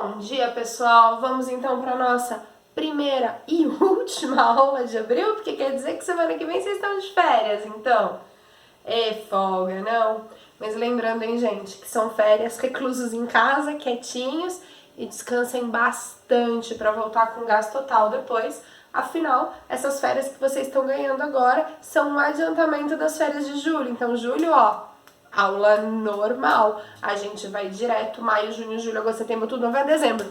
Bom dia, pessoal! Vamos então para a nossa primeira e última aula de abril, porque quer dizer que semana que vem vocês estão de férias, então. É folga, não? Mas lembrando, hein, gente, que são férias reclusos em casa, quietinhos, e descansem bastante para voltar com gás total depois. Afinal, essas férias que vocês estão ganhando agora são um adiantamento das férias de julho. Então, julho, ó, aula normal. A gente vai direto, maio, junho, julho, agosto, setembro, outubro, novembro, dezembro.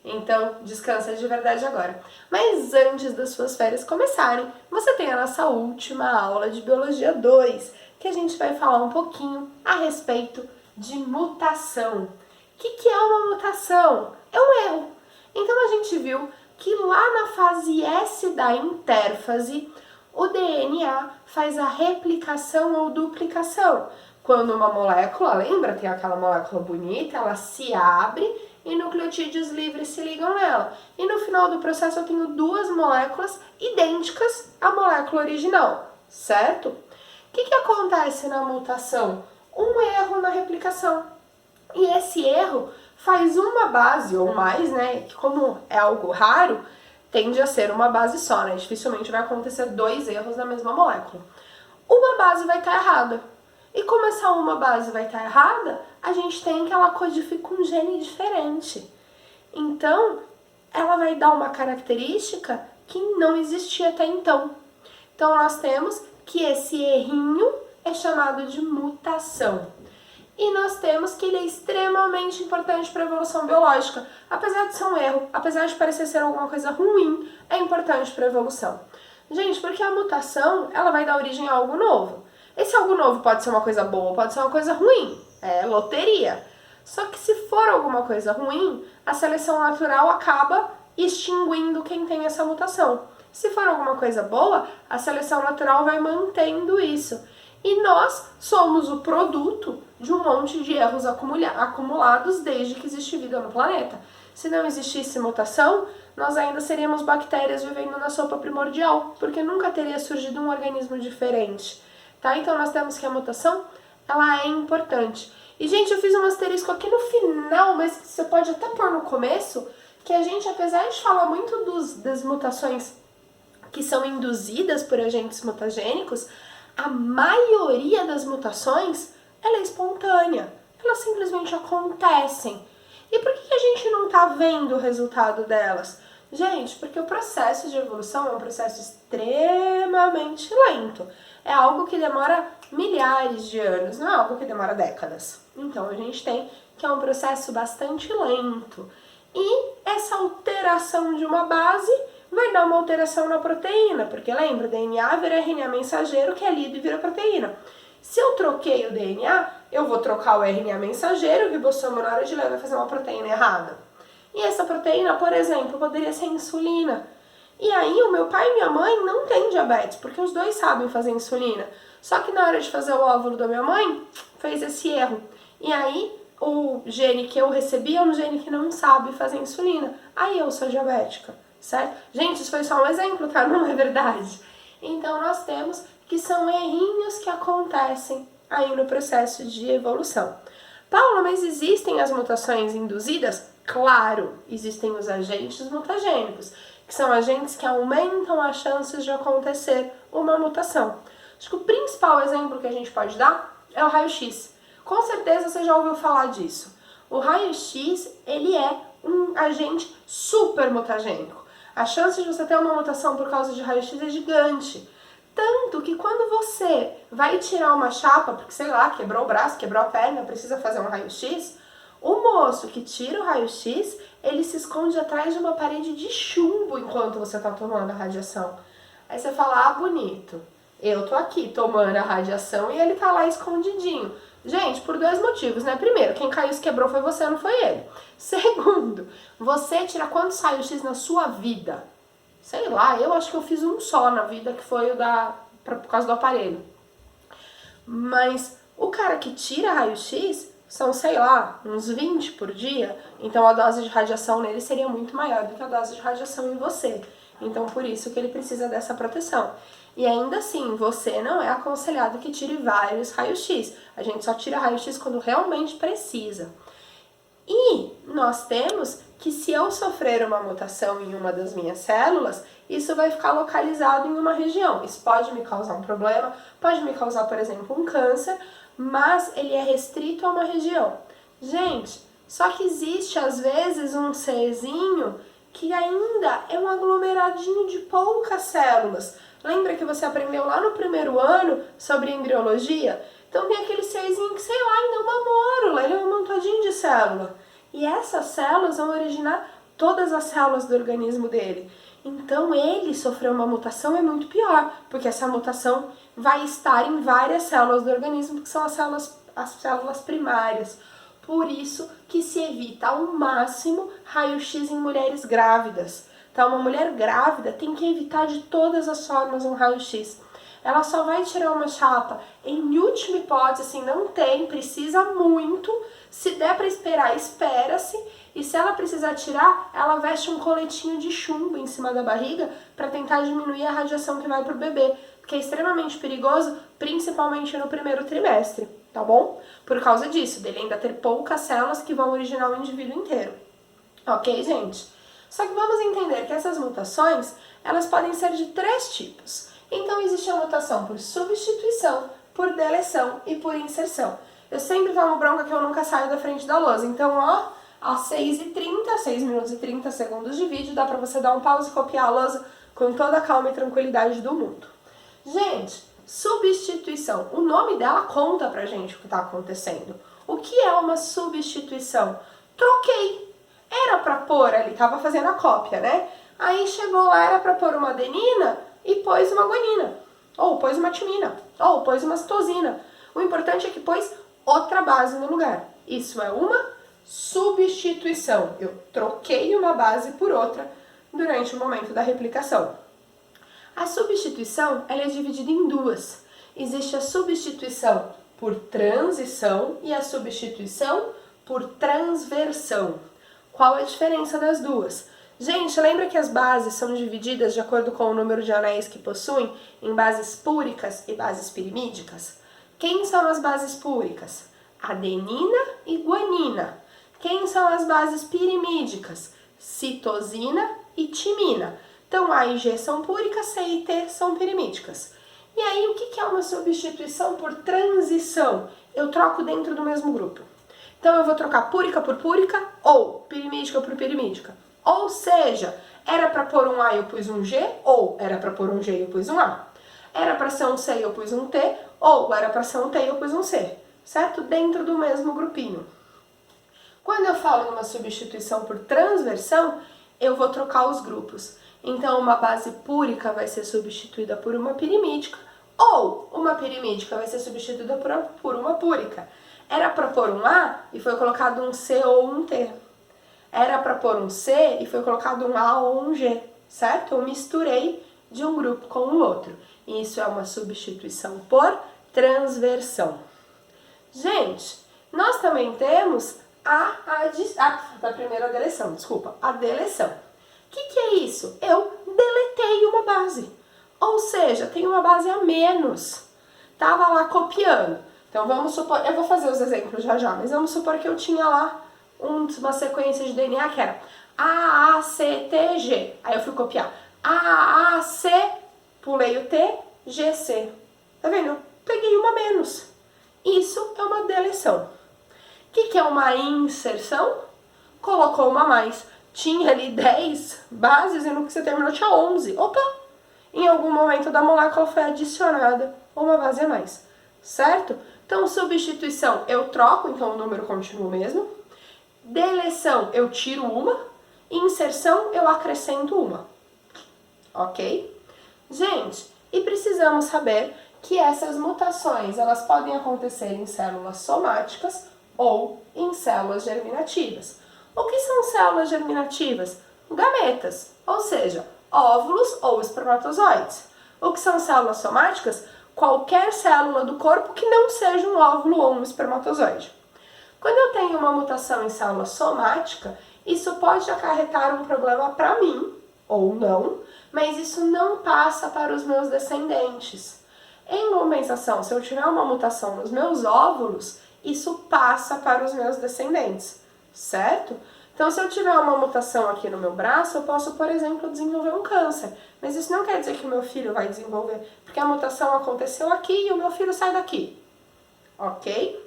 Então, descansa de verdade agora. Mas antes das suas férias começarem, você tem a nossa última aula de Biologia 2, que a gente vai falar um pouquinho a respeito de mutação. O que é uma mutação? É um erro. Então, a gente viu que lá na fase S da intérfase, o DNA faz a replicação ou duplicação. Quando uma molécula, lembra, tem aquela molécula bonita, ela se abre e nucleotídeos livres se ligam nela. E no final do processo eu tenho duas moléculas idênticas à molécula original, certo? O que acontece na mutação? Um erro na replicação. E esse erro faz uma base ou mais, né? Que como é algo raro, tende a ser uma base só, né? Dificilmente vai acontecer dois erros na mesma molécula. Uma base vai estar errada. E como essa uma base vai estar errada, a gente tem que ela codifica um gene diferente. Então, ela vai dar uma característica que não existia até então. Então, nós temos que esse errinho é chamado de mutação. E nós temos que ele é extremamente importante para a evolução biológica. Apesar de ser um erro, apesar de parecer ser alguma coisa ruim, é importante para a evolução. Gente, porque a mutação, ela vai dar origem a algo novo. Esse algo novo pode ser uma coisa boa, pode ser uma coisa ruim. É loteria. Só que se for alguma coisa ruim, a seleção natural acaba extinguindo quem tem essa mutação. Se for alguma coisa boa, a seleção natural vai mantendo isso. E nós somos o produto de um monte de erros acumulados desde que existe vida no planeta. Se não existisse mutação, nós ainda seríamos bactérias vivendo na sopa primordial, porque nunca teria surgido um organismo diferente. Tá? Então nós temos que a mutação, ela é importante. E, gente, eu fiz um asterisco aqui no final, mas você pode até pôr no começo, que a gente, apesar de falar muito das mutações que são induzidas por agentes mutagênicos, a maioria das mutações, ela é espontânea. Elas simplesmente acontecem. E por que a gente não está vendo o resultado delas? Gente, porque o processo de evolução é um processo extremamente lento. É algo que demora milhares de anos, não é algo que demora décadas. Então, a gente tem que é um processo bastante lento. E essa alteração de uma base vai dar uma alteração na proteína, porque lembra, DNA vira RNA mensageiro, que é lido e vira proteína. Se eu troquei o DNA, eu vou trocar o RNA mensageiro, o ribossomo na hora de ler vai fazer uma proteína errada. E essa proteína, por exemplo, poderia ser insulina. E aí o meu pai e minha mãe não têm diabetes, porque os dois sabem fazer insulina. Só que na hora de fazer o óvulo da minha mãe, fez esse erro. E aí o gene que eu recebi é um gene que não sabe fazer insulina. Aí eu sou diabética, certo? Gente, isso foi só um exemplo, tá? Não é verdade. Então nós temos que são errinhos que acontecem aí no processo de evolução. Paula, mas existem as mutações induzidas? Claro, existem os agentes mutagênicos, que são agentes que aumentam as chances de acontecer uma mutação. Acho que o principal exemplo que a gente pode dar é o raio-x. Com certeza você já ouviu falar disso. O raio-x, ele é um agente super mutagênico. A chance de você ter uma mutação por causa de raio-x é gigante. Tanto que quando você vai tirar uma chapa, porque sei lá, quebrou o braço, quebrou a perna, precisa fazer um raio-x, o moço que tira o raio-x, ele se esconde atrás de uma parede de chumbo enquanto você está tomando a radiação. Aí você fala, ah, bonito, eu tô aqui tomando a radiação e ele tá lá escondidinho. Gente, por dois motivos, né? Primeiro, quem caiu e se quebrou foi você, não foi ele. Segundo, você tira quantos raios-x na sua vida? Sei lá, eu acho que eu fiz um só na vida, que foi o por causa do aparelho. Mas o cara que tira raio-x são, sei lá, uns 20 por dia, então a dose de radiação nele seria muito maior do que a dose de radiação em você. Então, por isso que ele precisa dessa proteção. E ainda assim, você não é aconselhado que tire vários raios-x. A gente só tira raio-x quando realmente precisa. E nós temos que se eu sofrer uma mutação em uma das minhas células, isso vai ficar localizado em uma região. Isso pode me causar um problema, pode me causar, por exemplo, um câncer, mas ele é restrito a uma região. Gente, só que existe às vezes um Czinho que ainda é um aglomeradinho de poucas células. Lembra que você aprendeu lá no primeiro ano sobre embriologia? Então tem aquele Czinho que, sei lá, ainda é uma mórula, ele é um montadinho de célula. E essas células vão originar todas as células do organismo dele. Então ele sofreu uma mutação é muito pior, porque essa mutação vai estar em várias células do organismo, que são as células primárias. Por isso que se evita ao máximo raio-x em mulheres grávidas. Então uma mulher grávida tem que evitar de todas as formas um raio-x. Ela só vai tirar uma chapa em última hipótese, assim, não tem, precisa muito. Se der para esperar, espera-se. E se ela precisar tirar, ela veste um coletinho de chumbo em cima da barriga para tentar diminuir a radiação que vai pro bebê, porque é extremamente perigoso, principalmente no primeiro trimestre, tá bom? Por causa disso, dele ainda ter poucas células que vão originar o indivíduo inteiro. Ok, gente? Só que vamos entender que essas mutações, elas podem ser de 3 tipos. Então existe a mutação por substituição, por deleção e por inserção. Eu sempre tomo bronca que eu nunca saio da frente da lousa, então ó, às 6h30, 6 minutos e 30 segundos de vídeo, dá pra você dar um pause e copiar a lousa com toda a calma e tranquilidade do mundo. Gente, substituição, o nome dela conta pra gente o que tá acontecendo. O que é uma substituição? Troquei. Era pra pôr ali, tava fazendo a cópia, né? Aí chegou lá, era pra pôr uma adenina e pôs uma guanina, ou pôs uma timina, ou pôs uma citosina. O importante é que pôs outra base no lugar. Isso é uma substituição. Eu troquei uma base por outra durante o momento da replicação. A substituição, ela é dividida em 2. Existe a substituição por transição e a substituição por transversão. Qual a diferença das duas? Gente, lembra que as bases são divididas de acordo com o número de anéis que possuem em bases púricas e bases pirimídicas? Quem são as bases púricas? Adenina e guanina. Quem são as bases pirimídicas? Citosina e timina. Então A e G são púricas, C e T são pirimídicas. E aí o que é uma substituição por transição? Eu troco dentro do mesmo grupo. Então eu vou trocar púrica por púrica ou pirimídica por pirimídica. Ou seja, era para pôr um A e eu pus um G, ou era para pôr um G e eu pus um A. Era para ser um C e eu pus um T, ou era para ser um T e eu pus um C, certo? Dentro do mesmo grupinho. Quando eu falo numa substituição por transversão, eu vou trocar os grupos. Então uma base púrica vai ser substituída por uma pirimídica, ou uma pirimídica vai ser substituída por uma púrica. Era para pôr um A e foi colocado um C ou um T. Era para pôr um C e foi colocado um A ou um G, certo? Eu misturei de um grupo com o outro. Isso é uma substituição por transversão. Gente, nós também temos a primeira deleção, desculpa, a deleção. O que é isso? Eu deletei uma base, ou seja, tem uma base a menos. Tava lá copiando. Então vamos supor, eu vou fazer os exemplos já, mas vamos supor que eu tinha lá uma sequência de DNA que era AACTG. Aí eu fui copiar AAC, pulei o T, GC. Tá vendo? Eu peguei uma menos. Isso é uma deleção. O que é uma inserção? Colocou uma a mais. Tinha ali 10 bases e no que você terminou tinha 11. Opa! Em algum momento da molécula foi adicionada uma base a mais. Certo? Então, substituição, eu troco, então o número continua o mesmo. Deleção, eu tiro uma. Inserção, eu acrescento uma. Ok? Gente, e precisamos saber que essas mutações, elas podem acontecer em células somáticas ou em células germinativas. O que são células germinativas? Gametas, ou seja, óvulos ou espermatozoides. O que são células somáticas? Qualquer célula do corpo que não seja um óvulo ou um espermatozoide. Quando eu tenho uma mutação em célula somática, isso pode acarretar um problema para mim, ou não, mas isso não passa para os meus descendentes. Em compensação, se eu tiver uma mutação nos meus óvulos, isso passa para os meus descendentes, certo? Então, se eu tiver uma mutação aqui no meu braço, eu posso, por exemplo, desenvolver um câncer. Mas isso não quer dizer que o meu filho vai desenvolver, porque a mutação aconteceu aqui e o meu filho sai daqui, ok?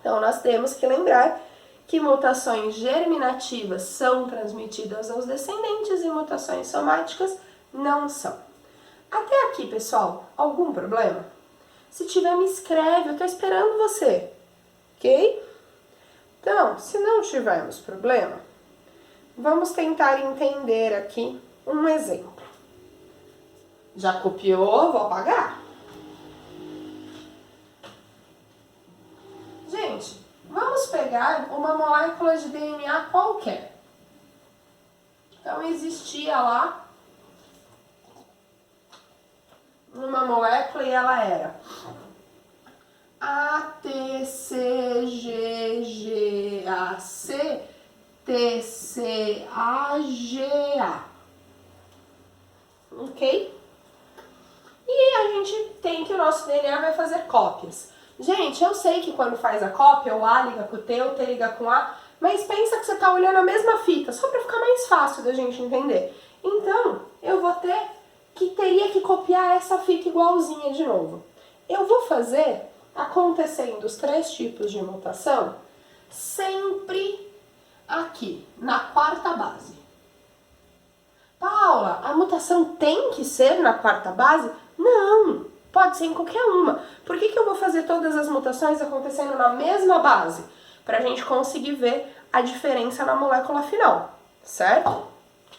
Então, nós temos que lembrar que mutações germinativas são transmitidas aos descendentes e mutações somáticas não são. Até aqui, pessoal, algum problema? Se tiver, me escreve, eu tô esperando você, ok? Então, se não tivermos problema, vamos tentar entender aqui um exemplo. Já copiou? Vou apagar. Gente, vamos pegar uma molécula de DNA qualquer. Então, existia lá uma molécula e ela era ATCGGAC-TCAGA. Ok? E a gente tem que o nosso DNA vai fazer cópias. Gente, eu sei que quando faz a cópia, o A liga com o T liga com o A, mas pensa que você está olhando a mesma fita, só para ficar mais fácil da gente entender. Então, eu vou teria que copiar essa fita igualzinha de novo. Eu vou fazer, acontecendo os 3 tipos de mutação, sempre aqui, na quarta base. Paula, a mutação tem que ser na quarta base? Não, pode ser em qualquer uma. Por que eu vou fazer todas as mutações acontecendo na mesma base? Para a gente conseguir ver a diferença na molécula final, certo?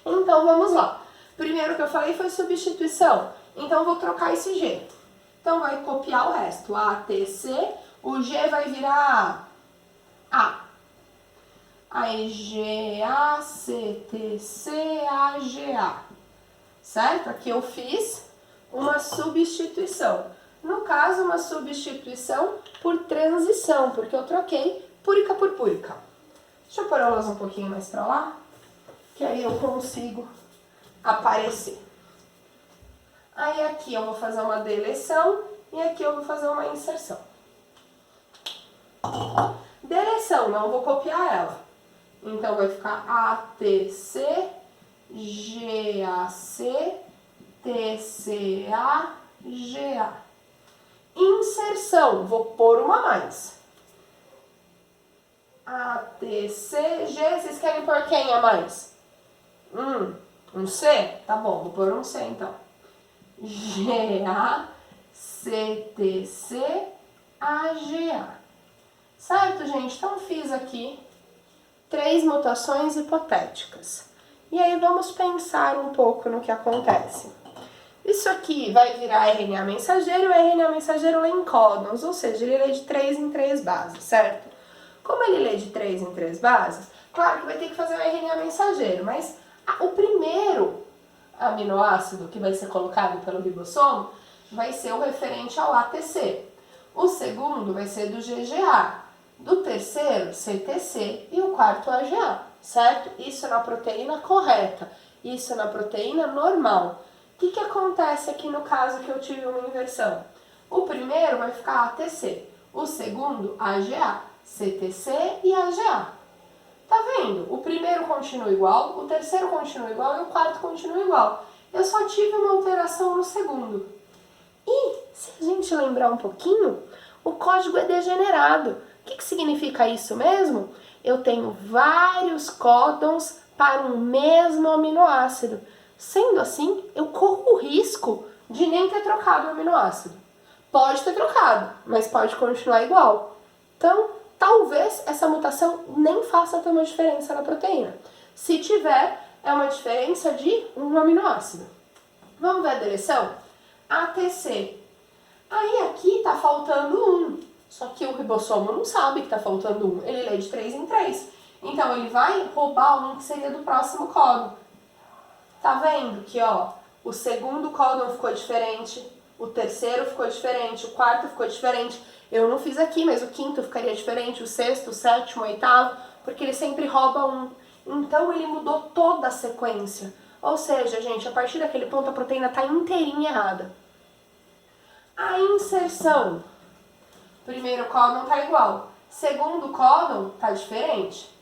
Então vamos lá. Primeiro que eu falei foi substituição. Então eu vou trocar esse G. Então vai copiar o resto. A, T, C. O G vai virar A. Aí G, A, C, T, C, A, G, A. Certo? Aqui eu fiz uma substituição. No caso, uma substituição por transição, porque eu troquei púrica por púrica. Deixa eu pôr elas um pouquinho mais pra lá, que aí eu consigo aparecer. Aí aqui eu vou fazer uma deleção e aqui eu vou fazer uma inserção. Deleção, não vou copiar ela. Então vai ficar ATC, GAC, TCA, GA. Inserção, vou pôr uma a mais. ATC, G, vocês querem pôr quem a mais? Um C? Tá bom, vou pôr um C então. GA, CTC, AGA. Certo, gente? Então fiz aqui 3 mutações hipotéticas. E aí vamos pensar um pouco no que acontece. Isso aqui vai virar RNA mensageiro e o RNA mensageiro lê em códons, ou seja, ele lê de 3 em 3 bases, certo? Como ele lê de 3 em 3 bases, claro que vai ter que fazer o RNA mensageiro, mas o primeiro aminoácido que vai ser colocado pelo ribossomo vai ser o referente ao ATC. O segundo vai ser do GGA, do terceiro CTC e o quarto AGA, certo? Isso na proteína correta, isso na proteína normal. O que acontece aqui no caso que eu tive uma inversão? O primeiro vai ficar ATC, o segundo AGA, CTC e AGA. Tá vendo? O primeiro continua igual, o terceiro continua igual e o quarto continua igual. Eu só tive uma alteração no segundo. E, se a gente lembrar um pouquinho, o código é degenerado. O que significa isso mesmo? Eu tenho vários códons para um mesmo aminoácido. Sendo assim, eu corro o risco de nem ter trocado o aminoácido. Pode ter trocado, mas pode continuar igual. Então, talvez essa mutação nem faça ter uma diferença na proteína. Se tiver, é uma diferença de um aminoácido. Vamos ver a deleção? ATC. Aí aqui está faltando um. Só que o ribossomo não sabe que está faltando um. Ele lê de 3 em 3. Então ele vai roubar um que seria do próximo códon. Tá vendo que ó, o segundo códon ficou diferente, o terceiro ficou diferente, o quarto ficou diferente. Eu não fiz aqui, mas o quinto ficaria diferente, o sexto, o sétimo, o oitavo, porque ele sempre rouba um. Então ele mudou toda a sequência. Ou seja, gente, a partir daquele ponto a proteína está inteirinha errada. A inserção. Primeiro códon está igual. Segundo códon está diferente.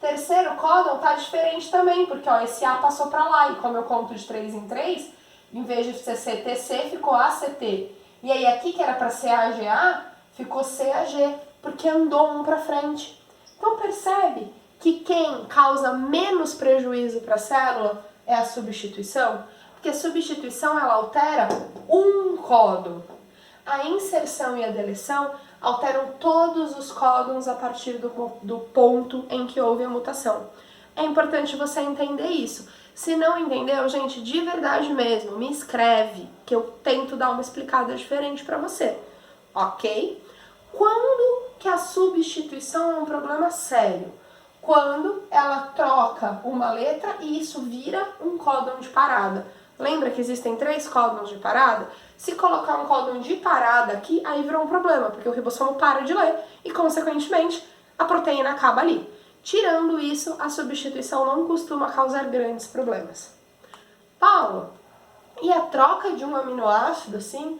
Terceiro códon tá diferente também, porque ó, esse A passou para lá, e como eu conto de 3 em 3, em vez de ser CTC, ficou ACT. E aí aqui que era para ser AGA, ficou CAG, porque andou um para frente. Então percebe que quem causa menos prejuízo para a célula é a substituição? Porque a substituição ela altera um códon. A inserção e a deleção alteram todos os códons a partir do ponto em que houve a mutação. É importante você entender isso. Se não entendeu, gente, de verdade mesmo, me escreve, que eu tento dar uma explicada diferente para você, ok? Quando que a substituição é um problema sério? Quando ela troca uma letra e isso vira um códon de parada. Lembra que existem 3 códons de parada? Se colocar um códon de parada aqui, aí virou um problema, porque o ribossomo para de ler e, consequentemente, a proteína acaba ali. Tirando isso, a substituição não costuma causar grandes problemas. Paulo, e a troca de um aminoácido, assim,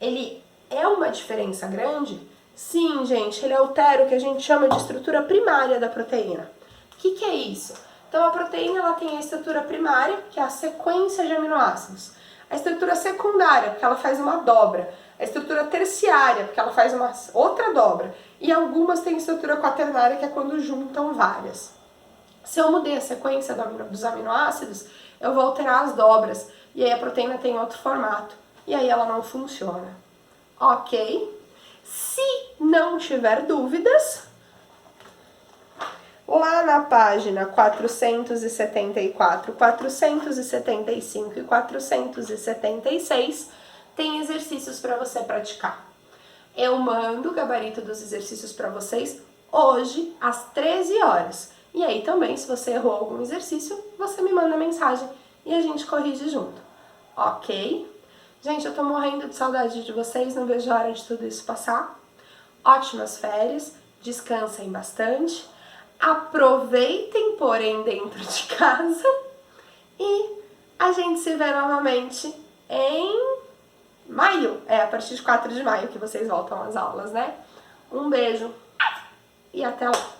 ele é uma diferença grande? Sim, gente, ele altera o que a gente chama de estrutura primária da proteína. O que é isso? Então, a proteína ela tem a estrutura primária, que é a sequência de aminoácidos. A estrutura secundária, porque ela faz uma dobra. A estrutura terciária, porque ela faz uma outra dobra. E algumas têm estrutura quaternária, que é quando juntam várias. Se eu mudei a sequência dos aminoácidos, eu vou alterar as dobras. E aí a proteína tem outro formato. E aí ela não funciona. Ok? Se não tiver dúvidas, lá na página 474, 475 e 476 tem exercícios para você praticar. Eu mando o gabarito dos exercícios para vocês hoje às 13 horas. E aí também, se você errou algum exercício, você me manda mensagem e a gente corrige junto. Ok? Gente, eu tô morrendo de saudade de vocês, não vejo a hora de tudo isso passar. Ótimas férias, descansem bastante, aproveitem, porém, dentro de casa e a gente se vê novamente em maio. É a partir de 4 de maio que vocês voltam às aulas, né? Um beijo e até lá!